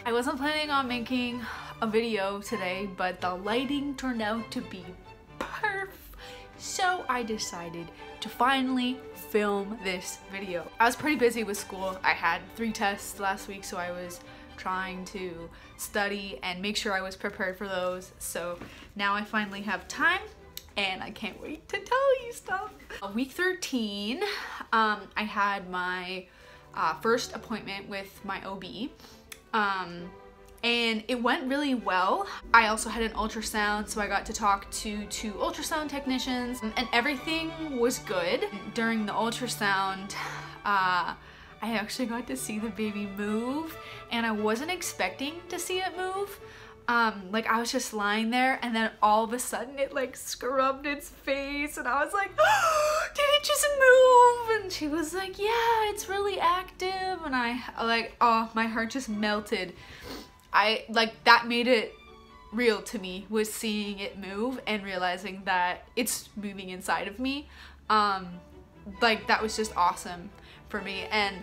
I wasn't planning on making a video today, but the lighting turned out to be perfect. So I decided to finally film this video. I was pretty busy with school. I had 3 tests last week, so I was trying to study and make sure I was prepared for those. So now I finally have time and I can't wait to tell you stuff. Week 13, I had my first appointment with my OB. And it went really well. I also had an ultrasound, so I got to talk to 2 ultrasound technicians and everything was good. During the ultrasound, I actually got to see the baby move and I wasn't expecting to see it move. Like I was just lying there and then all of a sudden it like scrubbed its face and I was like, oh, did it just move? And she was like, yeah, it's really active. And I like, oh, my heart just melted. That made it real to me, was seeing it move and realizing that it's moving inside of me. Like that was just awesome for me. And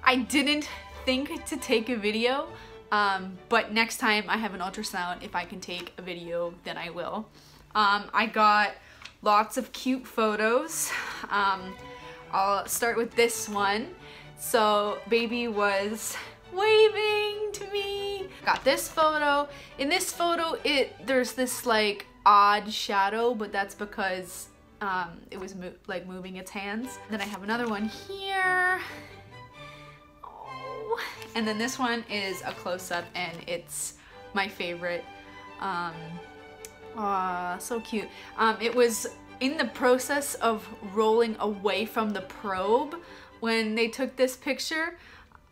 I didn't think to take a video, but next time I have an ultrasound, if I can take a video, then I will. I got lots of cute photos. I'll start with this one. So baby was waving to me. Got this photo. In this photo, there's this like odd shadow, but that's because it was moving its hands. Then I have another one here. Oh. And then this one is a close-up and it's my favorite. So cute. It was in the process of rolling away from the probe when they took this picture.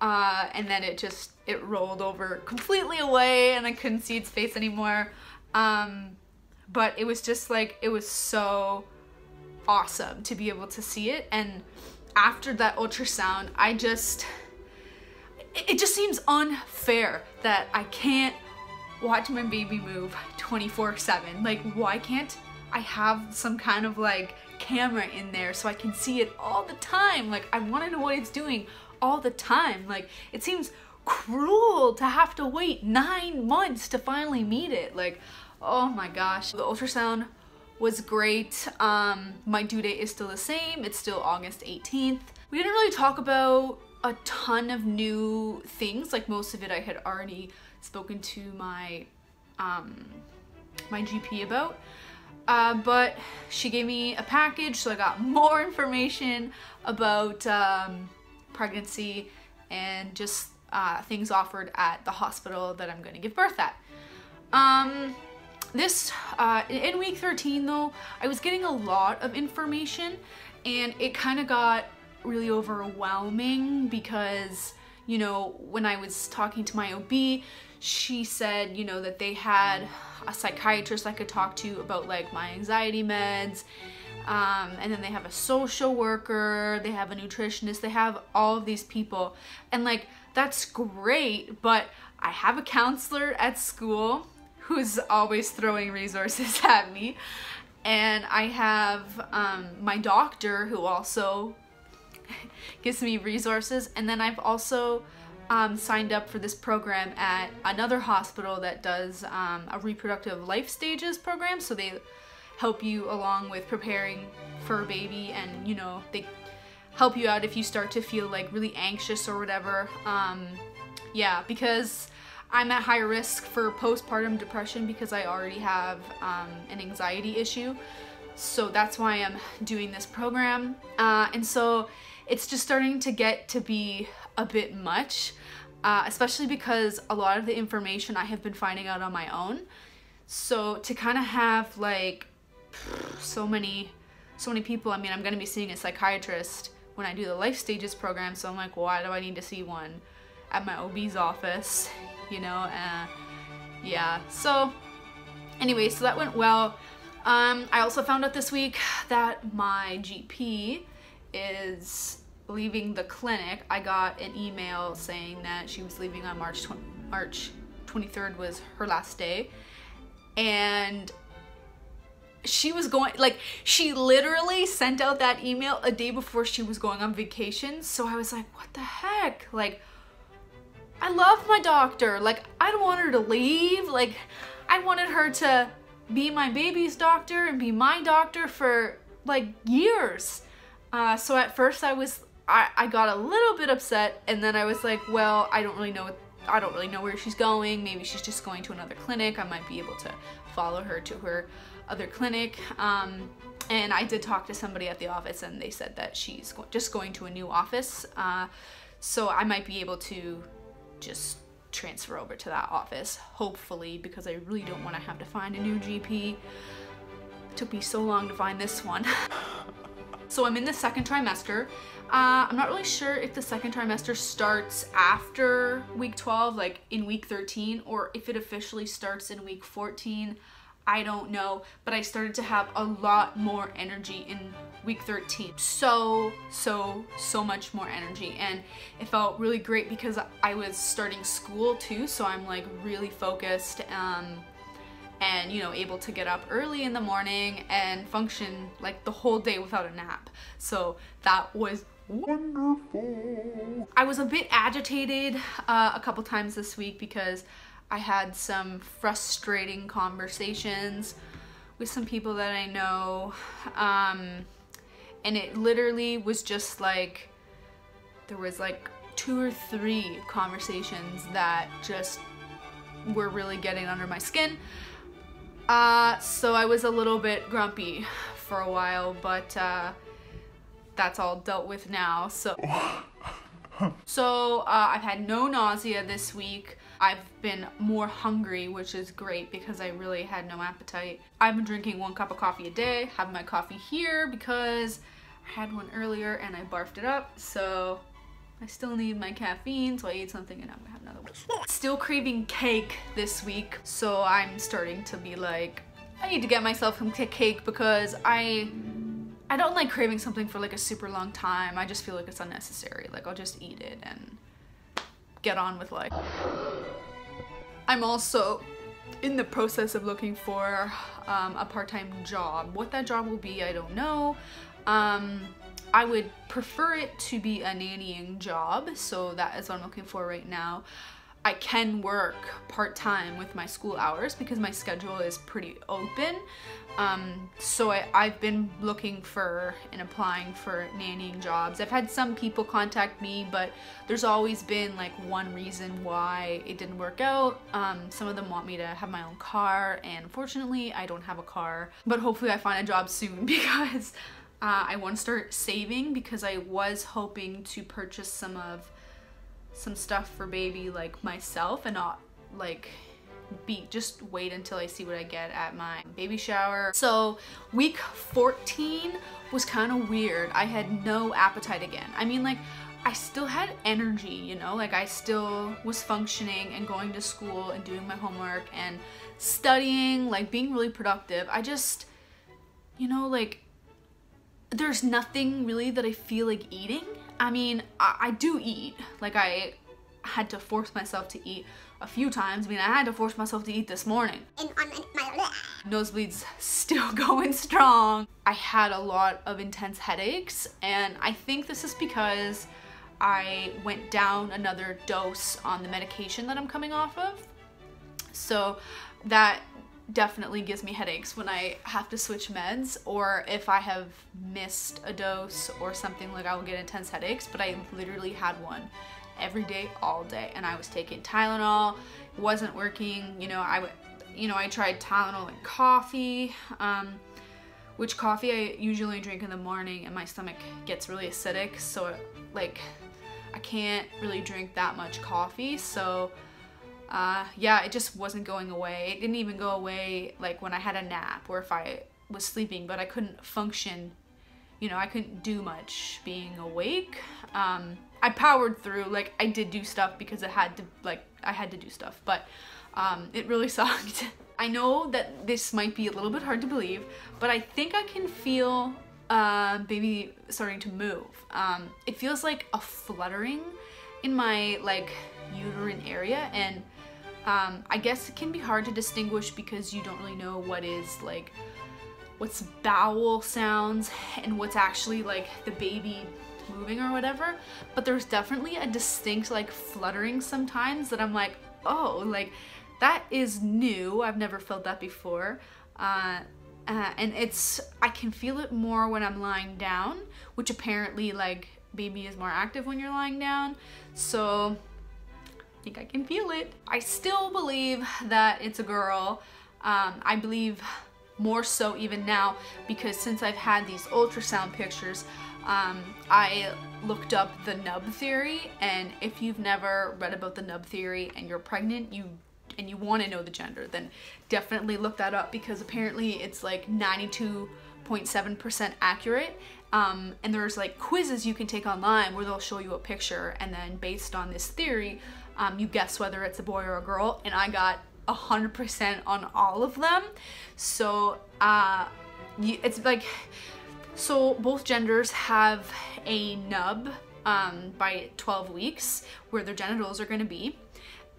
And then it rolled over completely away and I couldn't see its face anymore. But it was just like, it was so awesome to be able to see it. And after that ultrasound, it just seems unfair that I can't watch my baby move 24/7. Like, why can't I have some kind of like camera in there so I can see it all the time? Like, I want to know what it's doing all the time. Like, it seems cruel to have to wait 9 months to finally meet it. Like, oh my gosh. The ultrasound was great. My due date is still the same. It's still August 18th. We didn't really talk about a ton of new things. Like, most of it I had already spoken to my my GP about. But she gave me a package, so I got more information about pregnancy and just things offered at the hospital that I'm going to give birth at. In week 13 though, I was getting a lot of information and it kind of got really overwhelming because, you know, when I was talking to my OB, she said, you know, that they had a psychiatrist I could talk to about like my anxiety meds. And then they have a social worker, they have a nutritionist, they have all of these people. And like, that's great, but I have a counselor at school who's always throwing resources at me. And I have my doctor who also gives me resources. And then I've also signed up for this program at another hospital that does a reproductive life stages program. So they help you along with preparing for a baby, and you know, they help you out if you start to feel like really anxious or whatever. Yeah, because I'm at higher risk for postpartum depression because I already have an anxiety issue. So that's why I'm doing this program. And so it's just starting to get to be a bit much, especially because a lot of the information I have been finding out on my own. So to kind of have like so many people, I mean, I'm going to be seeing a psychiatrist when I do the life stages program, so I'm like, why do I need to see one at my OB's office, you know? Yeah, so anyway, so that went well. I also found out this week that my GP is leaving the clinic. I got an email saying that she was leaving on March 23rd was her last day, and she was going, like, she literally sent out that email a day before she was going on vacation. So I was like, what the heck? Like, I love my doctor. Like, I don't want her to leave. Like, I wanted her to be my baby's doctor and be my doctor for like years. So at first I got a little bit upset, and then I was like, well, I don't really know where she's going. Maybe she's just going to another clinic. I might be able to follow her to her other clinic. And I did talk to somebody at the office, and they said that she's just going to a new office. So I might be able to just transfer over to that office, hopefully, because I really don't want to have to find a new GP. It took me so long to find this one. So I'm in the second trimester. I'm not really sure if the second trimester starts after week 12, like in week 13, or if it officially starts in week 14. I don't know, but I started to have a lot more energy in week 13. So much more energy, and it felt really great because I was starting school too, so I'm like really focused and you know, able to get up early in the morning and function like the whole day without a nap. So that was wonderful. I was a bit agitated a couple times this week because I had some frustrating conversations with some people that I know, and it literally was just like, there was like 2 or 3 conversations that just were really getting under my skin. So I was a little bit grumpy for a while, but that's all dealt with now. So I've had no nausea this week. I've been more hungry, which is great because I really had no appetite. I've been drinking 1 cup of coffee a day, having my coffee here because I had one earlier and I barfed it up, so I still need my caffeine, so I ate something and I'm gonna have another one. Still craving cake this week, so I'm starting to be like, I need to get myself some cake because I don't like craving something for like a super long time. I just feel like it's unnecessary. Like, I'll just eat it and get on with life. I'm also in the process of looking for a part-time job. What that job will be, I don't know. I would prefer it to be a nannying job, so that is what I'm looking for right now. I can work part-time with my school hours because my schedule is pretty open. So I've been looking for and applying for nannying jobs. I've had some people contact me, but there's always been like one reason why it didn't work out. Some of them want me to have my own car, and unfortunately I don't have a car, but hopefully I find a job soon because I want to start saving, because I was hoping to purchase some stuff for baby like myself and not like just wait until I see what I get at my baby shower. So week 14 was kind of weird. I had no appetite again. I mean, like, I still had energy, you know, like I still was functioning and going to school and doing my homework and studying, like being really productive. I just, you know, like, there's nothing really that I feel like eating. I mean, I do eat. Like, I had to force myself to eat a few times. I mean, I had to force myself to eat this morning. Nosebleeds still going strong. I had a lot of intense headaches, and I think this is because I went down another dose on the medication that I'm coming off of. So that definitely gives me headaches when I have to switch meds, or if I have missed a dose or something, like I will get intense headaches. But I literally had one every day, all day, and I was taking Tylenol. It wasn't working. You know, I tried Tylenol and coffee, which coffee I usually drink in the morning, and my stomach gets really acidic, so like I can't really drink that much coffee. So yeah, it just wasn't going away. It didn't even go away like when I had a nap or if I was sleeping, but I couldn't function. You know, I couldn't do much being awake. I powered through, like I did do stuff because I had to do stuff, but it really sucked. I know that this might be a little bit hard to believe, but I think I can feel baby starting to move. It feels like a fluttering in my like uterine area, and I guess it can be hard to distinguish because you don't really know what's bowel sounds and what's actually like the baby moving or whatever, but there's definitely a distinct like fluttering sometimes that I'm like, oh, like that is new. I've never felt that before. And I can feel it more when I'm lying down, which apparently like baby is more active when you're lying down. So I think I can feel it. I still believe that it's a girl. I believe more so even now because since I've had these ultrasound pictures, I looked up the nub theory, and if you've never read about the nub theory and you're pregnant, and you want to know the gender, then definitely look that up because apparently it's like 92.7% accurate. And there's like quizzes you can take online where they'll show you a picture, and then based on this theory, you guess whether it's a boy or a girl, and I got 100% on all of them. So it's like, so both genders have a nub by 12 weeks where their genitals are going to be,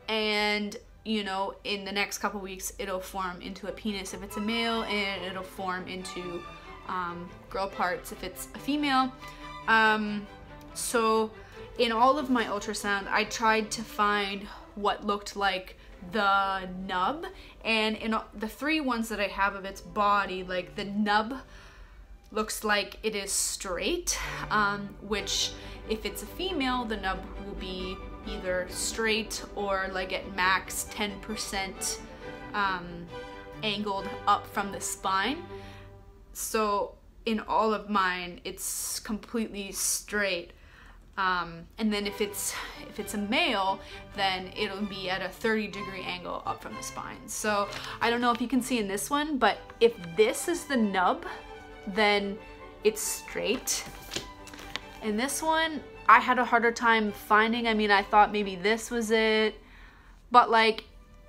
and you know, in the next couple weeks it'll form into a penis if it's a male, and it'll form into girl parts if it's a female. So in all of my ultrasound, I tried to find what looked like the nub, and in the 3 ones that I have of its body, like the nub looks like it is straight, which if it's a female, the nub will be either straight or like at max 10% angled up from the spine. So in all of mine, it's completely straight. And then if it's a male, then it'll be at a 30-degree angle up from the spine. So I don't know if you can see in this one, but if this is the nub, then it's straight. In this one, I had a harder time finding. I mean, I thought maybe this was it, but like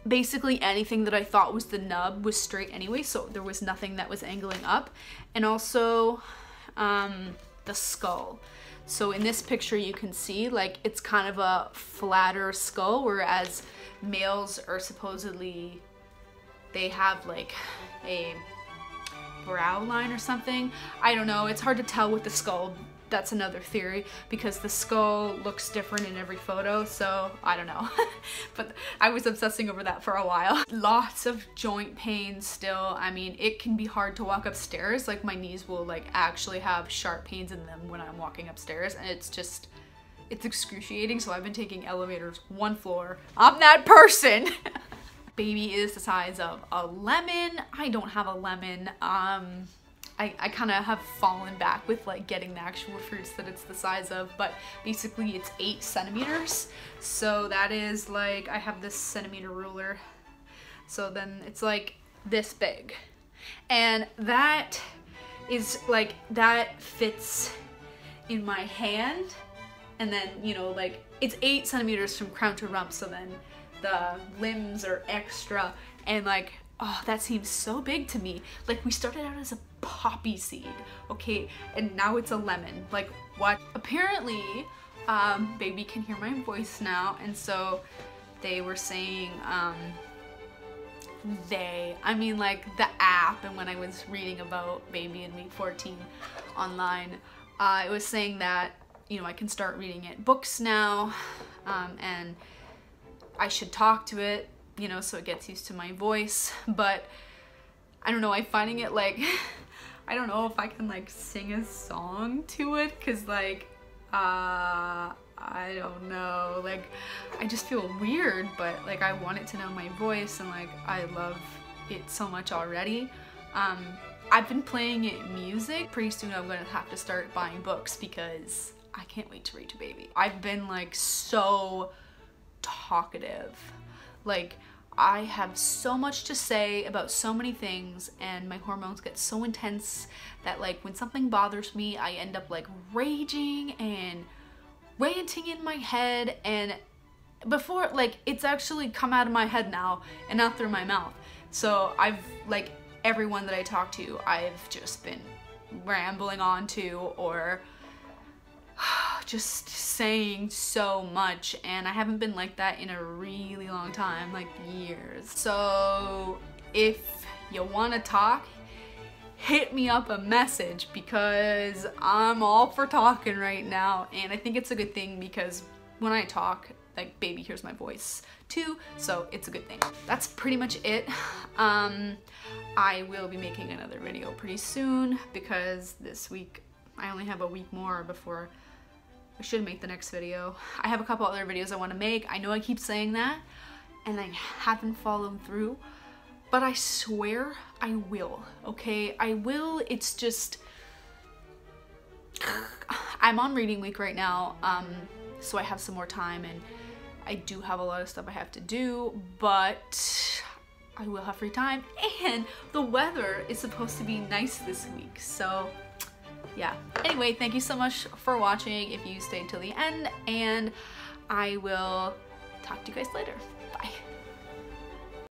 basically anything that I thought was the nub was straight anyway, so there was nothing that was angling up. And also the skull. So in this picture you can see like it's kind of a flatter skull, whereas males are supposedly, they have like a brow line or something. I don't know, it's hard to tell with the skull. That's another theory because the skull looks different in every photo, so I don't know. But I was obsessing over that for a while. Lots of joint pain still. I mean, it can be hard to walk upstairs. Like my knees will like actually have sharp pains in them when I'm walking upstairs, and it's excruciating. So I've been taking elevators 1 floor. I'm that person. Baby is the size of a lemon. I don't have a lemon. I kind of have fallen back with like getting the actual fruits that it's the size of, but basically it's 8 centimeters. So that is like, I have this centimeter ruler. So then it's like this big. And that is like, that fits in my hand. And then, you know, like it's 8 centimeters from crown to rump. So then the limbs are extra, and like, oh, that seems so big to me. Like we started out as a poppy seed, okay, and now it's a lemon. Like what? Apparently baby can hear my voice now, and so they were saying I mean like the app, and when I was reading about baby in week 14 online, it was saying that, you know, I can start reading it books now, and I should talk to it, you know, so it gets used to my voice. But I don't know, I'm finding it like I don't know if I can like sing a song to it, because like I don't know, like I just feel weird, but like I want it to know my voice, and like I love it so much already. I've been playing it music. Pretty soon I'm gonna have to start buying books because I can't wait to read to baby. I've been like so talkative. Like I have so much to say about so many things, and my hormones get so intense that like when something bothers me, I end up like raging and ranting in my head, and before, like, it's actually come out of my head now and not through my mouth. So I've like, everyone that I talk to, I've just been rambling on to, or just saying so much, and I haven't been like that in a really long time, like years. So if you want to talk, hit me up a message, because I'm all for talking right now, and I think it's a good thing because when I talk, like, baby hears my voice too, so it's a good thing. That's pretty much it. I will be making another video pretty soon because this week I only have a week more before I should make the next video. I have a couple other videos I want to make. I know I keep saying that and I haven't followed through, but I swear I will, okay? I will. It's just, I'm on reading week right now, so I have some more time, and I do have a lot of stuff I have to do, but I will have free time, and the weather is supposed to be nice this week, so yeah. Anyway, thank you so much for watching if you stayed till the end, and I will talk to you guys later.